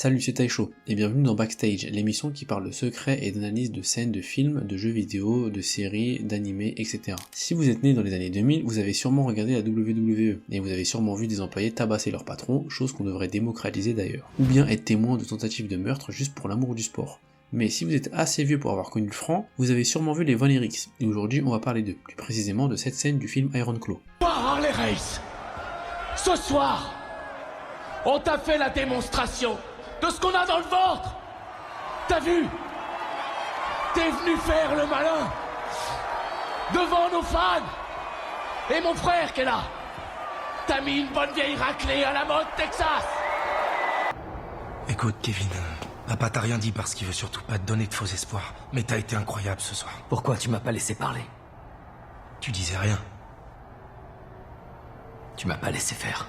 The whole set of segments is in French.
Salut, c'est Taisho, et bienvenue dans Backstage, l'émission qui parle de secrets et d'analyse de scènes de films, de jeux vidéo, de séries, d'animés, etc. Si vous êtes né dans les années 2000, vous avez sûrement regardé la WWE, et vous avez sûrement vu des employés tabasser leur patron, chose qu'on devrait démocratiser d'ailleurs. Ou bien être témoin de tentatives de meurtre juste pour l'amour du sport. Mais si vous êtes assez vieux pour avoir connu le franc, vous avez sûrement vu les Von Erich, et aujourd'hui on va parler d'eux, plus précisément de cette scène du film Iron Claw. Harley Race, ce soir, on t'a fait la démonstration de ce qu'on a dans le ventre. T'as vu? T'es venu faire le malin devant nos fans et mon frère qui est là. T'as mis une bonne vieille raclée à la mode Texas. Écoute, Kevin, papa t'a rien dit parce qu'il veut surtout pas te donner de faux espoirs. Mais t'as été incroyable ce soir. Pourquoi tu m'as pas laissé parler? Tu disais rien. Tu m'as pas laissé faire.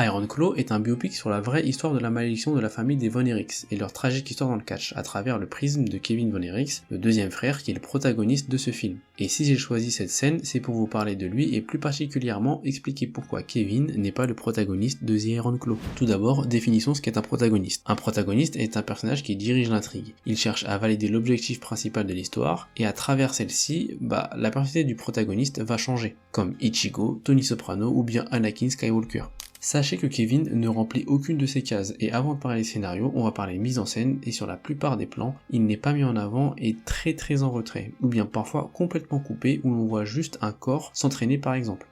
Iron Claw est un biopic sur la vraie histoire de la malédiction de la famille des Von Erich et leur tragique histoire dans le catch, à travers le prisme de Kevin Von Erich, le deuxième frère qui est le protagoniste de ce film. Et si j'ai choisi cette scène, c'est pour vous parler de lui et plus particulièrement expliquer pourquoi Kevin n'est pas le protagoniste de The Iron Claw. Tout d'abord, définissons ce qu'est un protagoniste. Un protagoniste est un personnage qui dirige l'intrigue. Il cherche à valider l'objectif principal de l'histoire, et à travers celle-ci, la personnalité du protagoniste va changer, comme Ichigo, Tony Soprano ou bien Anakin Skywalker. Sachez que Kevin ne remplit aucune de ces cases, et avant de parler scénario, on va parler mise en scène, et sur la plupart des plans, il n'est pas mis en avant et très en retrait, ou bien parfois complètement coupé, où l'on voit juste un corps s'entraîner par exemple.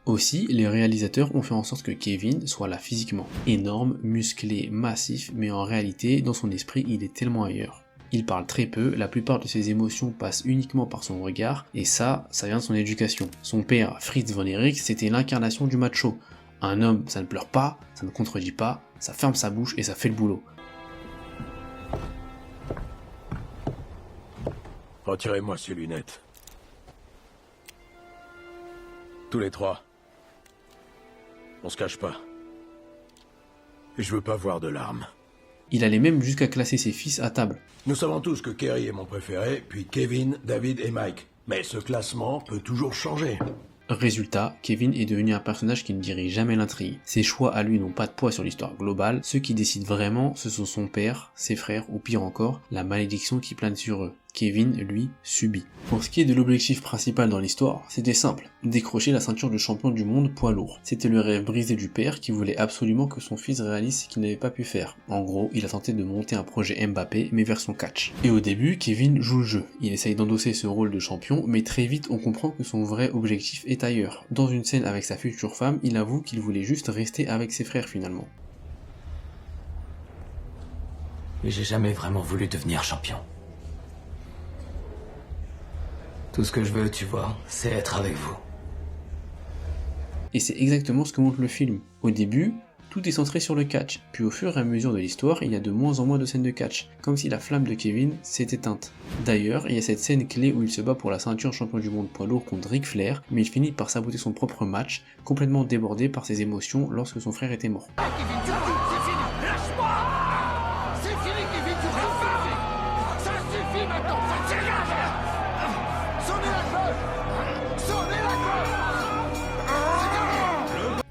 Aussi, les réalisateurs ont fait en sorte que Kevin soit là physiquement, énorme, musclé, massif, mais en réalité, dans son esprit, il est tellement ailleurs. Il parle très peu, la plupart de ses émotions passent uniquement par son regard, et ça vient de son éducation. Son père, Fritz Von Erich, c'était l'incarnation du macho. Un homme, ça ne pleure pas, ça ne contredit pas, ça ferme sa bouche et ça fait le boulot. Retirez-moi ces lunettes. Tous les trois. On se cache pas. Et je veux pas voir de larmes. Il allait même jusqu'à classer ses fils à table. Nous savons tous que Kerry est mon préféré, puis Kevin, David et Mike. Mais ce classement peut toujours changer. Résultat, Kevin est devenu un personnage qui ne dirige jamais l'intrigue. Ses choix à lui n'ont pas de poids sur l'histoire globale, ceux qui décident vraiment, ce sont son père, ses frères, ou pire encore, la malédiction qui plane sur eux. Kevin, lui, subit. Pour ce qui est de l'objectif principal dans l'histoire, c'était simple, décrocher la ceinture de champion du monde poids lourd. C'était le rêve brisé du père qui voulait absolument que son fils réalise ce qu'il n'avait pas pu faire. En gros, il a tenté de monter un projet Mbappé, mais version catch. Et au début, Kevin joue le jeu. Il essaye d'endosser ce rôle de champion, mais très vite on comprend que son vrai objectif est ailleurs. Dans une scène avec sa future femme, il avoue qu'il voulait juste rester avec ses frères finalement. Mais j'ai jamais vraiment voulu devenir champion. Tout ce que je veux, tu vois, c'est être avec vous. Et c'est exactement ce que montre le film. Au début, tout est centré sur le catch, puis au fur et à mesure de l'histoire, il y a de moins en moins de scènes de catch, comme si la flamme de Kevin s'est éteinte. D'ailleurs, il y a cette scène clé où il se bat pour la ceinture champion du monde poids lourd contre Ric Flair, mais il finit par saboter son propre match, complètement débordé par ses émotions lorsque son frère était mort.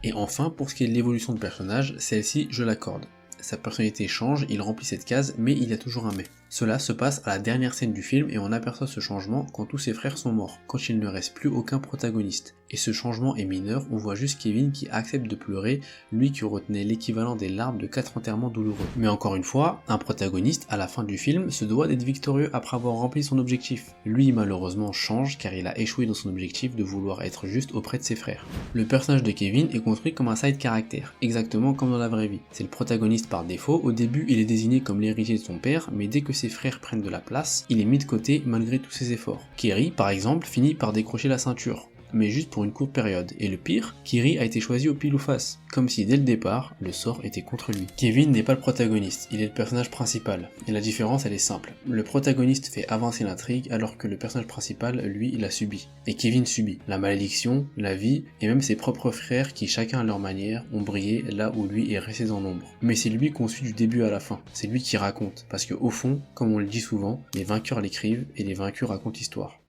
Et enfin, pour ce qui est de l'évolution de personnage, celle-ci, je l'accorde. Sa personnalité change, il remplit cette case, mais il y a toujours un mais. Cela se passe à la dernière scène du film et on aperçoit ce changement quand tous ses frères sont morts, quand il ne reste plus aucun protagoniste. Et ce changement est mineur, on voit juste Kevin qui accepte de pleurer, lui qui retenait l'équivalent des larmes de 4 enterrements douloureux. Mais encore une fois, un protagoniste, à la fin du film, se doit d'être victorieux après avoir rempli son objectif. Lui malheureusement change car il a échoué dans son objectif de vouloir être juste auprès de ses frères. Le personnage de Kevin est construit comme un side caractère, exactement comme dans la vraie vie. C'est le protagoniste par défaut, au début il est désigné comme l'héritier de son père, mais dès que ses frères prennent de la place, il est mis de côté malgré tous ses efforts. Kerry, par exemple, finit par décrocher la ceinture, mais juste pour une courte période. Et le pire, Kerry a été choisi au pile ou face, comme si dès le départ, le sort était contre lui. Kevin n'est pas le protagoniste, il est le personnage principal, et la différence elle est simple. Le protagoniste fait avancer l'intrigue, alors que le personnage principal, lui, il a subi. Et Kevin subit la malédiction, la vie, et même ses propres frères qui, chacun à leur manière, ont brillé là où lui est resté dans l'ombre. Mais c'est lui qu'on suit du début à la fin, c'est lui qui raconte, parce que au fond, comme on le dit souvent, les vainqueurs l'écrivent, et les vaincus racontent l'histoire.